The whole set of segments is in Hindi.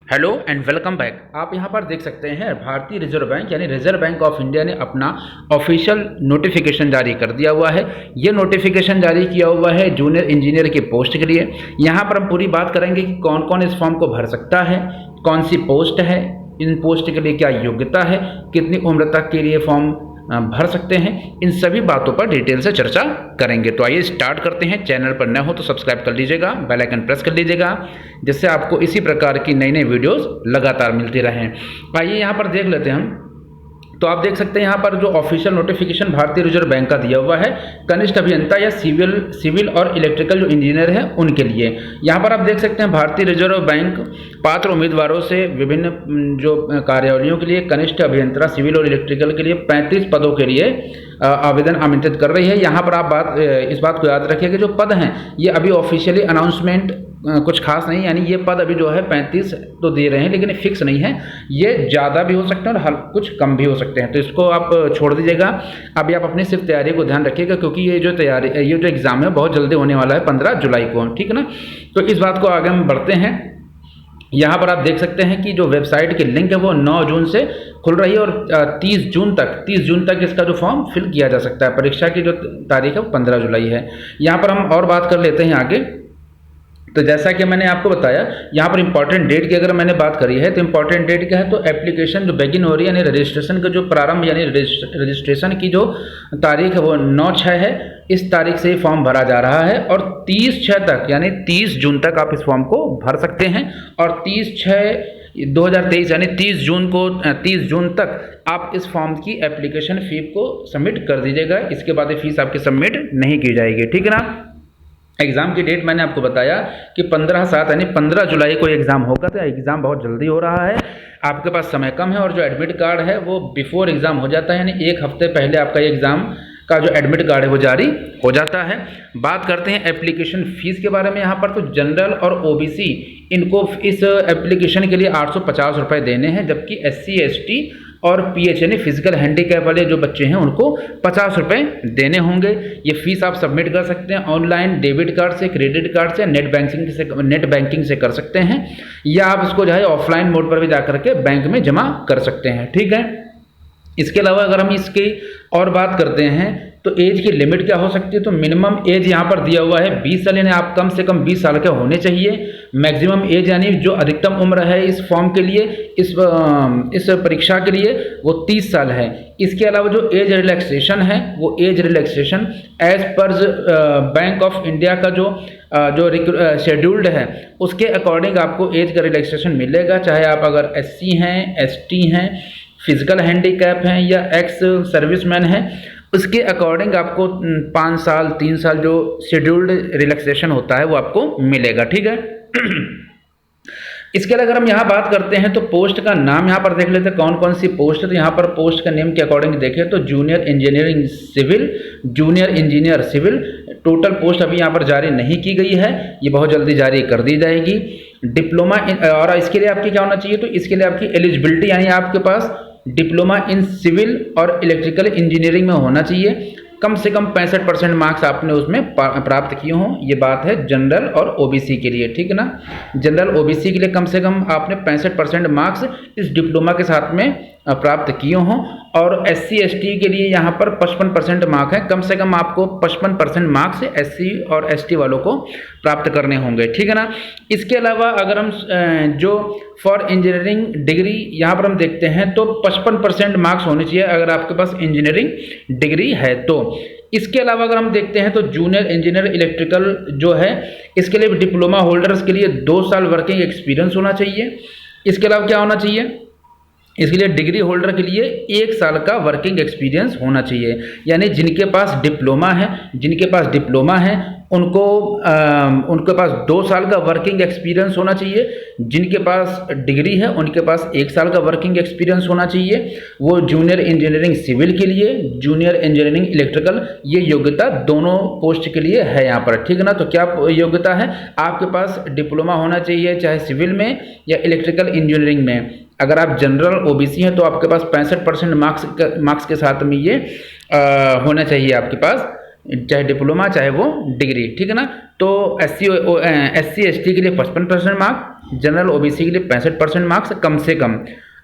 Hello and welcome back. आप यहाँ पर देख सकते हैं भारतीय रिजर्व बैंक यानी रिजर्व बैंक ऑफ इंडिया ने अपना ऑफिशियल नोटिफिकेशन जारी कर दिया हुआ है। ये नोटिफिकेशन जारी किया हुआ है जूनियर इंजीनियर की पोस्ट के लिए। यहाँ पर हम पूरी बात करेंगे कि कौन कौन इस फॉर्म को भर सकता है, कौन सी पोस्ट है, इन पोस्ट के लिए क्या योग्यता है, कितनी उम्र तक के लिए फॉर्म भर सकते हैं, इन सभी बातों पर डिटेल से चर्चा करेंगे। तो आइए स्टार्ट करते हैं। चैनल पर नए हो तो सब्सक्राइब कर लीजिएगा, बेल आइकन प्रेस कर लीजिएगा, जिससे आपको इसी प्रकार की नई नई वीडियोस लगातार मिलती रहें। आइए यहाँ पर देख लेते हैं हम। तो आप देख सकते हैं यहाँ पर जो ऑफिशियल नोटिफिकेशन भारतीय रिजर्व बैंक का दिया हुआ है, कनिष्ठ अभियंता या सिविल और इलेक्ट्रिकल जो इंजीनियर है उनके लिए। यहाँ पर आप देख सकते हैं भारतीय रिजर्व बैंक पात्र उम्मीदवारों से विभिन्न जो कार्यालयों के लिए कनिष्ठ अभियंता सिविल और इलेक्ट्रिकल के लिए 35 पदों के लिए आवेदन आमंत्रित कर रही है। यहाँ पर आप इस बात को याद रखिए कि जो पद हैं ये अभी ऑफिशियली अनाउंसमेंट कुछ खास नहीं, यानी ये पद अभी जो है 35 तो दे रहे हैं, लेकिन फिक्स नहीं है। ये ज़्यादा भी हो सकते हैं और कुछ कम भी हो सकते हैं, तो इसको आप छोड़ दीजिएगा। अभी आप अपनी सिर्फ तैयारी को ध्यान रखिएगा, क्योंकि ये जो एग्ज़ाम है बहुत जल्दी होने वाला है, 15 जुलाई को, ठीक है ना। तो इस बात को आगे हम बढ़ते हैं। यहाँ पर आप देख सकते हैं कि जो वेबसाइट की लिंक है वो 9 जून से खुल रही है और 30 जून तक इसका जो फॉर्म फिल किया जा सकता है। परीक्षा की जो तारीख है वो 15 जुलाई है। यहाँ पर हम और बात कर लेते हैं आगे। तो जैसा कि मैंने आपको बताया, यहाँ पर इंपॉर्टेंट डेट की अगर मैंने बात करी है तो इंपॉर्टेंट डेट क्या है, तो एप्लीकेशन जो बिगिन हो रही है यानी रजिस्ट्रेशन का जो प्रारंभ यानी रजिस्ट्रेशन की जो तारीख है वो 9/6 है। इस तारीख से ही फॉर्म भरा जा रहा है और 30/6 तक यानी 30 जून तक आप इस फॉर्म को भर सकते हैं। और 30/6/2023 यानी 30 जून तक आप इस फॉर्म की एप्लीकेशन फी को सबमिट कर दीजिएगा। इसके बाद ये फीस आपकी सबमिट नहीं की जाएगी, ठीक है ना। एग्ज़ाम की डेट मैंने आपको बताया कि 15/7 यानी 15 जुलाई को एग्ज़ाम होगा। तो एग्ज़ाम बहुत जल्दी हो रहा है, आपके पास समय कम है और जो एडमिट कार्ड है वो बिफोर एग्ज़ाम हो जाता है, यानी 1 हफ्ते पहले आपका ये एग्ज़ाम का जो एडमिट कार्ड है वो जारी हो जाता है। बात करते हैं एप्लीकेशन फ़ीस के बारे में। यहाँ पर तो जनरल और ओबीसी इनको इस एप्लीकेशन के लिए 850 रुपये देने हैं, जबकि SC ST और PH यानी फिजिकल हैंडीकैप वाले जो बच्चे हैं उनको 50 रुपये देने होंगे। ये फीस आप सबमिट कर सकते हैं ऑनलाइन, डेबिट कार्ड से, क्रेडिट कार्ड से, नेट बैंकिंग से कर सकते हैं, या आप इसको जो है ऑफलाइन मोड पर भी जाकर के बैंक में जमा कर सकते हैं, ठीक है। इसके अलावा अगर हम इसकी और बात करते हैं तो एज की लिमिट क्या हो सकती है, तो मिनिमम एज यहाँ पर दिया हुआ है 20 साल, यानी आप कम से कम 20 साल के होने चाहिए। मैक्सिमम एज यानी जो अधिकतम उम्र है इस फॉर्म के लिए, इस परीक्षा के लिए वो 30 साल है। इसके अलावा जो एज रिलैक्सेशन है वो एज रिलैक्सेशन एज पर बैंक ऑफ इंडिया का जो शेड्यूल्ड है उसके अकॉर्डिंग आपको एज का रिलैक्सेशन मिलेगा, चाहे आप अगर SC हैं, ST हैं, फिजिकल हैंडीकैप हैं या एक्स सर्विसमैन हैं, उसके अकॉर्डिंग आपको 5 साल 3 साल जो शेड्यूल्ड रिलैक्सेशन होता है वो आपको मिलेगा, ठीक है। इसके अलावा अगर हम यहाँ बात करते हैं तो पोस्ट का नाम यहाँ पर देख लेते हैं कौन कौन सी पोस्ट है। तो यहाँ पर पोस्ट का नेम के अकॉर्डिंग देखें तो junior engineering civil, junior engineer civil, total post अभी यहाँ पर जारी नहीं की गई है, ये बहुत जल्दी जारी कर दी जाएगी। डिप्लोमा और इसके लिए आपकी क्या होना चाहिए, तो इसके लिए आपकी एलिजिबिलिटी यानी आपके पास डिप्लोमा इन सिविल और इलेक्ट्रिकल इंजीनियरिंग में होना चाहिए। कम से कम 65% मार्क्स आपने उसमें प्राप्त किए हों। ये बात है जनरल और ओबीसी के लिए, ठीक है ना। जनरल ओबीसी के लिए कम से कम आपने 65% मार्क्स इस डिप्लोमा के साथ में प्राप्त किए हों। और SC ST के लिए यहाँ पर 55% मार्क है, कम से कम आपको 55% मार्क्स SC और ST वालों को प्राप्त करने होंगे, ठीक है ना। इसके अलावा अगर हम जो फॉर इंजीनियरिंग डिग्री यहाँ पर हम देखते हैं तो 55% मार्क्स होने चाहिए अगर आपके पास इंजीनियरिंग डिग्री है तो। इसके अलावा अगर हम देखते हैं तो जूनियर इंजीनियर इलेक्ट्रिकल जो है इसके लिए डिप्लोमा होल्डर्स के लिए 2 साल वर्किंग एक्सपीरियंस होना चाहिए। इसके अलावा क्या होना चाहिए, इसके लिए डिग्री होल्डर के लिए 1 साल का वर्किंग एक्सपीरियंस होना चाहिए, यानी जिनके पास डिप्लोमा है उनके पास 2 साल का वर्किंग एक्सपीरियंस होना चाहिए। जिनके पास डिग्री है उनके पास 1 साल का वर्किंग एक्सपीरियंस होना चाहिए। वो जूनियर इंजीनियरिंग सिविल के लिए, जूनियर इंजीनियरिंग इलेक्ट्रिकल, ये योग्यता दोनों पोस्ट के लिए है यहाँ पर, ठीक है ना। तो क्या योग्यता है, आपके पास डिप्लोमा होना चाहिए चाहे सिविल में या इलेक्ट्रिकल इंजीनियरिंग में। अगर आप जनरल ओबीसी हैं तो आपके पास 65% मार्क्स के साथ में ये होना चाहिए आपके पास, चाहे डिप्लोमा चाहे वो डिग्री, ठीक है ना। तो SC ST के लिए 55% मार्क्स, जनरल ओबीसी के लिए 65% मार्क्स कम से कम।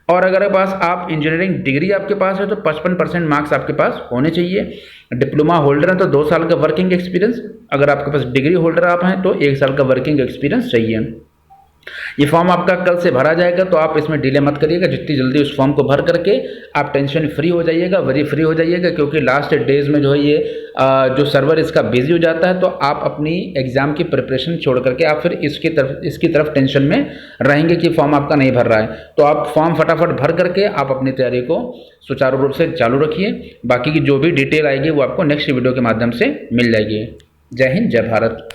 और अगर पास आप इंजीनियरिंग डिग्री आपके पास है तो 55% मार्क्स आपके पास होने चाहिए। डिप्लोमा होल्डर हैं तो 2 साल का वर्किंग एक्सपीरियंस, अगर आपके पास डिग्री होल्डर आप हैं तो 1 साल का वर्किंग एक्सपीरियंस चाहिए। ये फॉर्म आपका कल से भरा जाएगा, तो आप इसमें डिले मत करिएगा, जितनी जल्दी उस फॉर्म को भर करके आप टेंशन फ्री हो जाइएगा, वरी फ्री हो जाइएगा, क्योंकि लास्ट डेज में जो है ये जो सर्वर इसका बिजी हो जाता है, तो आप अपनी एग्ज़ाम की प्रिपरेशन छोड़ करके आप फिर इसकी तरफ टेंशन में रहेंगे कि फॉर्म आपका नहीं भर रहा है। तो आप फॉर्म फटाफट भर करके आप अपनी तैयारी को सुचारू रूप से चालू रखिए। बाकी की जो भी डिटेल आएगी वो आपको नेक्स्ट वीडियो के माध्यम से मिल जाएगी। जय हिंद, जय भारत।